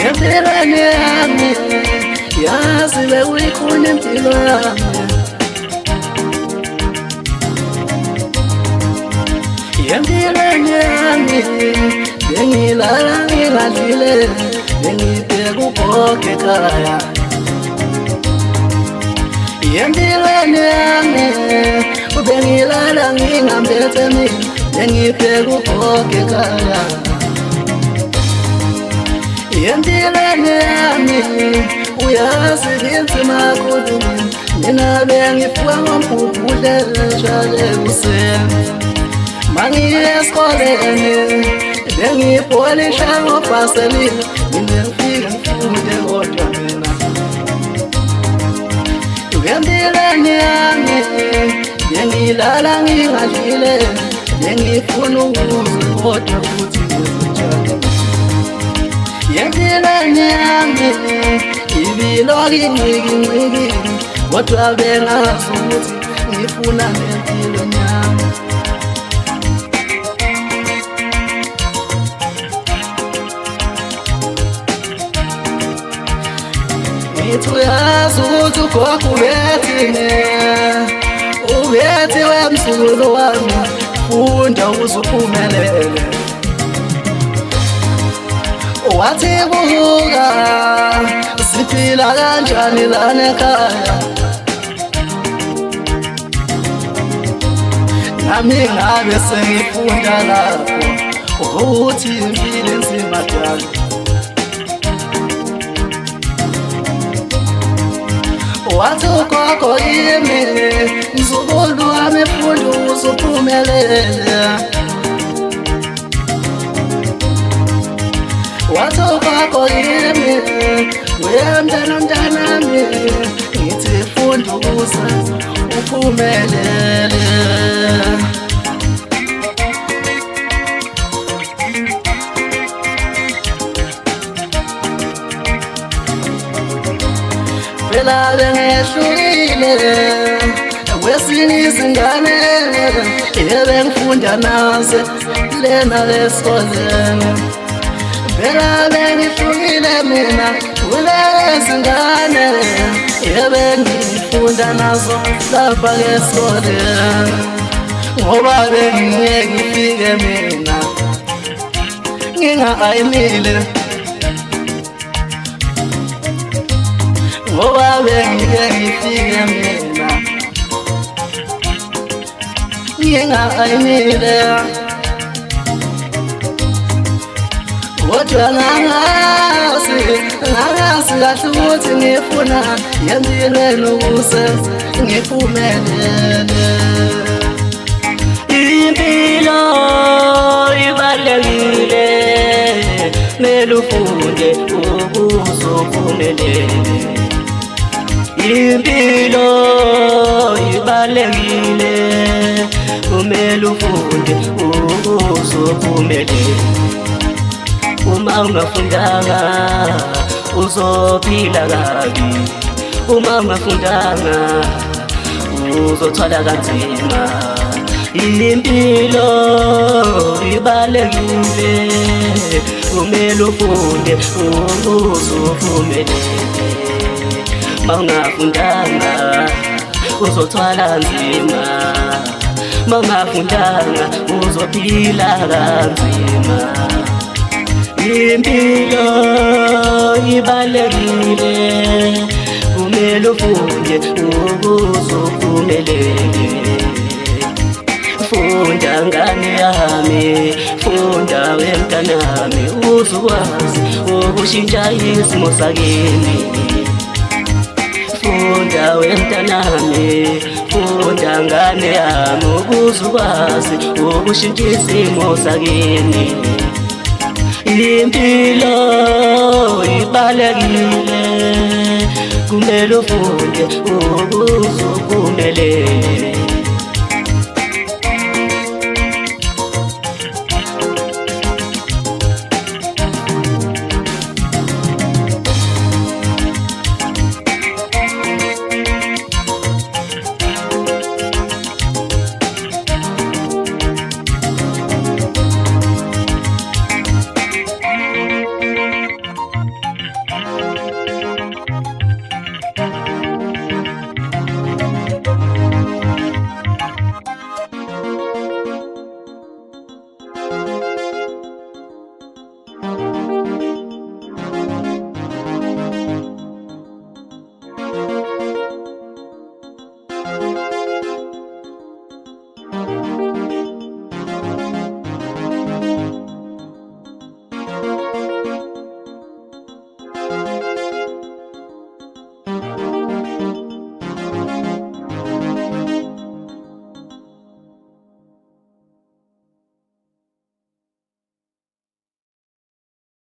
empilweni yami yazi bewuyikhona impilo yami empilweni yami bengilala ngingadlile bengibheka ugogo ekhaya empilweni yami bengilala ngingambethe mina bengibheka ugogo ekhaya empilweni yami uyazi nginzima kakhulu mina bengifuka ngombhubhule eshale kuseni mangiye esikoleni bengibholisha ngobhaselini mina ngifike ngifunde kodwa mina empilweni yami bengilala ngingadlile bengifuna ukudla kodwa futhi ngizinjani empilweni yami ibiloki nciki kodwa bengazi ukuthi ngifuna nempilweni yami ngithi uyazi ukuthi ugogo ubethi wemsulu wami funda ukuze uphumelele wathi buka siphila kanjani lana ekhaya nami ngabe sengifunda lapho ukuthi impilo enzima njalo wathi ugogo yimi mzukulu wami funda ukuze uphumelele wathi ugogo yimi mntanami ngithi funda ukuze uphumelele phela bengehlukile kwesinye izingane ebengifunda nazo lena esikoleni phela bengihlukile mina kulezi ngane ebengifunda nazo lapha esikoleni ngoba bengingeke ngifike mina ngingayimile ngoba bengingeke ngifike mina ngingayimile kodwa ngangazi kahle ukuthi ngifuna empilweni ukuze ngiphumelele impilo ibalulekile kumele ufunde ukuze uphumelele impilo ibalulekile kumele ufunde ukuze uphumelele uma ungafundanga uzophila kabi uma ungafundanga uzothwala kanzima impilo ibalulekile kumele ufunde ukuze uphumelele uma ungafundanga uzothwala nzima uma ungafundanga uzophila kanzima impilo ibalulekile kumele ufunde ukuze uphumelele funda ngane yami funda wemntanami uzokwazi ukushintsha isimo sakini funda wemntanami funda ngane yami uzokwazi ukushintsha isimo sakini impilo ibalulekile kumele ufunde ukuze uphumelele